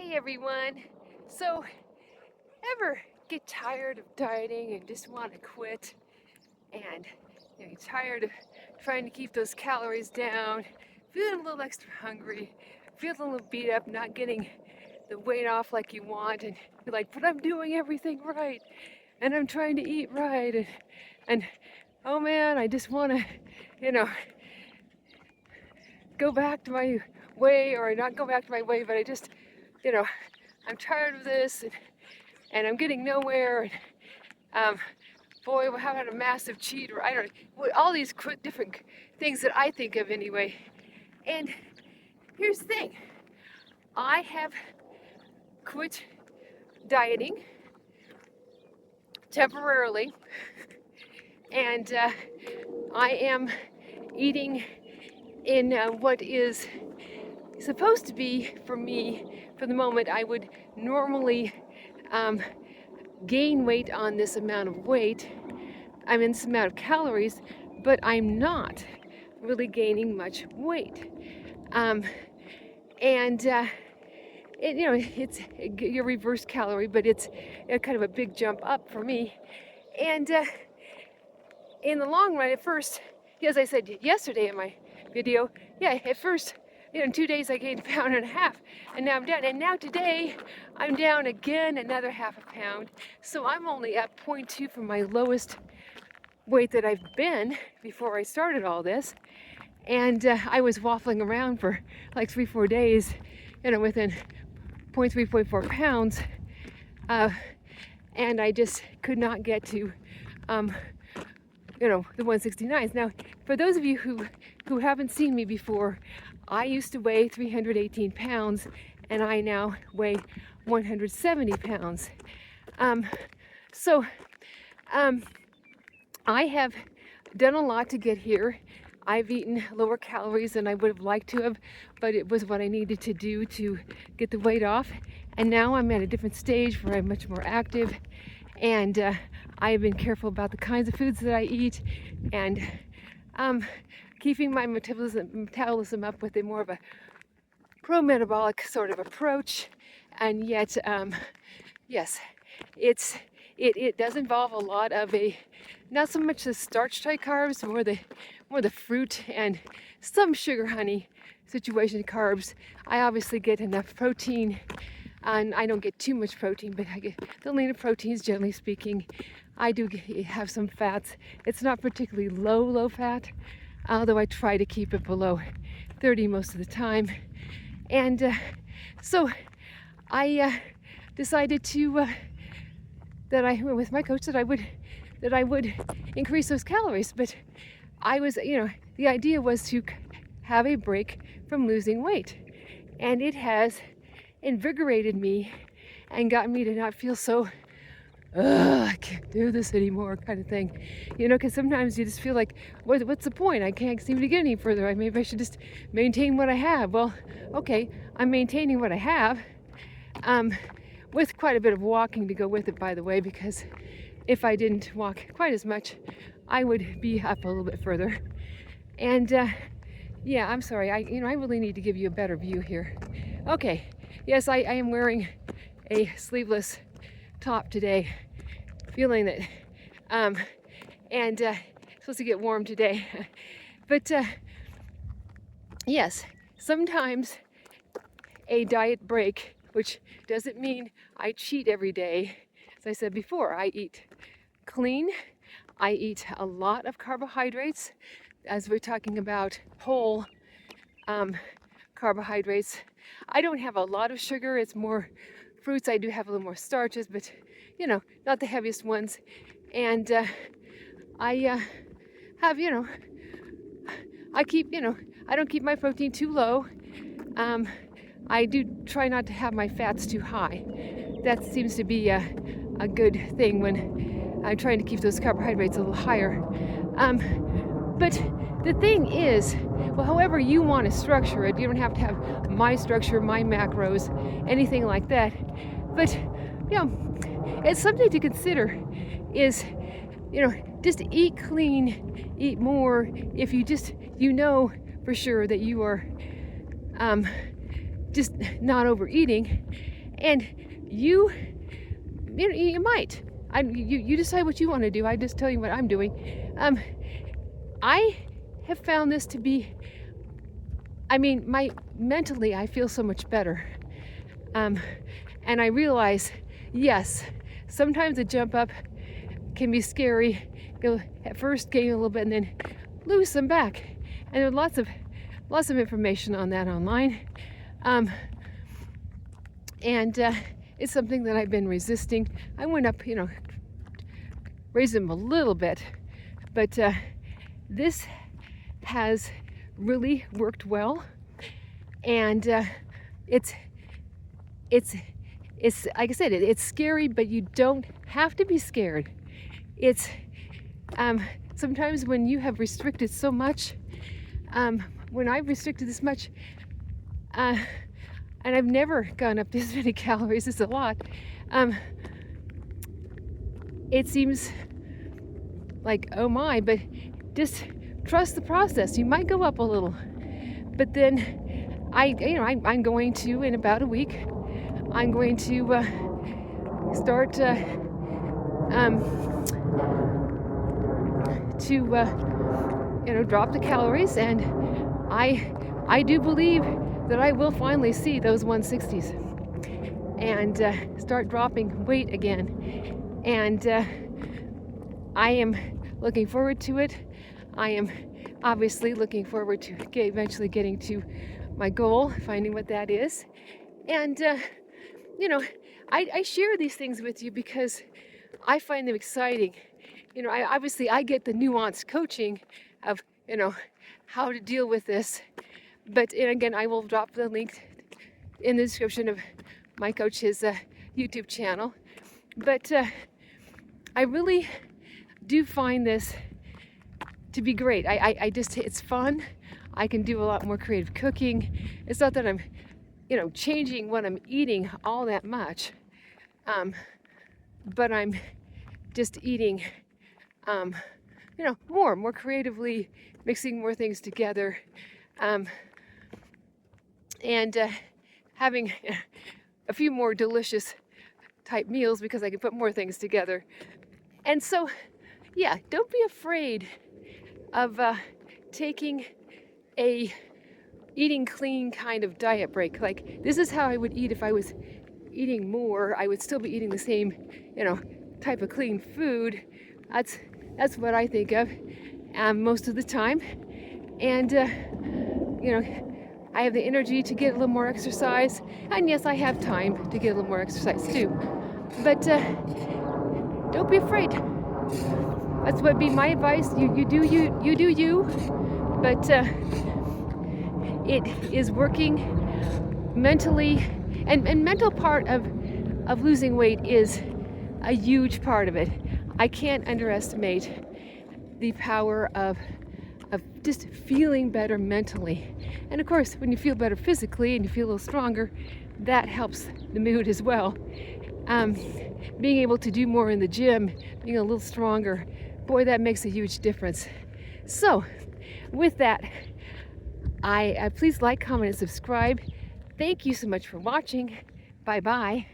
Hey everyone. So, ever get tired of dieting and just want to quit? And you're tired of trying to keep those calories down, feeling a little extra hungry, feeling a little beat up, not getting the weight off like you want, and you're like, but I'm doing everything right, and I'm trying to eat right, and oh man, I just want to, you know, go back to my way, or not go back to my way, but I just, you know, I'm tired of this, and I'm getting nowhere. And boy, we're having a massive cheat, or I don't know, all these different things that I think of anyway. And here's the thing, I have quit dieting temporarily, and I am eating in what is supposed to be, for me, for the moment, I would normally gain weight on this amount of weight, this amount of calories, but I'm not really gaining much weight. And it's your reverse calorie, but it's kind of a big jump up for me. And in the long run, at first, as I said yesterday in my video, at first, in 2 days I gained 1.5 pounds, and now I'm down. And now today, I'm down again another 0.5 pound. So I'm only at 0.2 from my lowest weight that I've been before I started all this. And I was waffling around for like 3-4 days, within 0.3, 0.4 pounds. And I just could not get to, the 169s. Now, for those of you who haven't seen me before, I used to weigh 318 pounds, and I now weigh 170 pounds. I have done a lot to get here. I've eaten lower calories than I would have liked to have, but it was what I needed to do to get the weight off. And now I'm at a different stage where I'm much more active, and I have been careful about the kinds of foods that I eat, and keeping my metabolism up with a more of a pro-metabolic sort of approach. And yet, yes, it does involve a lot of not so much the starch type carbs, more the fruit and some sugar honey situation carbs. I obviously get enough protein, and I don't get too much protein, but I get the leaner proteins, generally speaking. I do have some fats. It's not particularly low fat, although I try to keep it below 30 most of the time. And so I decided to that I went with my coach that I would increase those calories. But I was, the idea was to have a break from losing weight, and it has invigorated me and gotten me to not feel so I can't do this anymore kind of thing, because sometimes you just feel like, what's the point? I can't seem to get any further. Maybe I should just maintain what I have. Well, okay, I'm maintaining what I have, with quite a bit of walking to go with it, by the way, because if I didn't walk quite as much, I would be up a little bit further. And I'm sorry, I really need to give you a better view here. Okay, yes, I am wearing a sleeveless top today, feeling that supposed to get warm today. But yes, sometimes a diet break, which doesn't mean I cheat every day. As I said before, I eat clean, I eat a lot of carbohydrates, as we're talking about whole carbohydrates. I don't have a lot of sugar, it's more fruits. I do have a little more starches, but not the heaviest ones. And I have, I keep, I don't keep my protein too low. I do try not to have my fats too high. That seems to be a good thing when I'm trying to keep those carbohydrates a little higher. But the thing is, well, however you want to structure it, you don't have to have my structure, my macros, anything like that. But, it's something to consider is, just eat clean, eat more. If you just, for sure that you are just not overeating. And you you might. You decide what you want to do. I just tell you what I'm doing. I have found this to be, mentally I feel so much better. And I realize, yes, sometimes a jump up can be scary. You'll at first gain a little bit and then lose some back. And there's lots of information on that online. And it's something that I've been resisting. I went up, raised them a little bit, but this has really worked well. And it's like I said, it's scary, but you don't have to be scared. It's sometimes when you have restricted so much, when I've restricted this much, and I've never gone up this many calories, it's a lot, it seems like, oh my, but just trust the process. You might go up a little, but then I'm going to, in about a week, I'm going to start to drop the calories, and I do believe that I will finally see those 160s and start dropping weight again. And I am looking forward to it. I am obviously looking forward to eventually getting to my goal, finding what that is. And I share these things with you because I find them exciting. I get the nuanced coaching of how to deal with this. But and again, I will drop the link in the description of my coach's YouTube channel. But I really do find this to be great. It's fun. I can do a lot more creative cooking. It's not that I'm, changing what I'm eating all that much, but I'm just eating, more creatively, mixing more things together. And having a few more delicious type meals because I can put more things together. And so, yeah, don't be afraid of taking a eating clean kind of diet break. Like, this is how I would eat if I was eating more. I would still be eating the same, type of clean food. That's what I think of most of the time. And I have the energy to get a little more exercise, and yes, I have time to get a little more exercise too. But don't be afraid. That's what would be my advice. You do you. But it is working mentally, and mental part of losing weight is a huge part of it. I can't underestimate the power of just feeling better mentally. And of course, when you feel better physically and you feel a little stronger, that helps the mood as well. Being able to do more in the gym, being a little stronger, boy, that makes a huge difference. So, with that, I please like, comment, and subscribe. Thank you so much for watching. Bye-bye.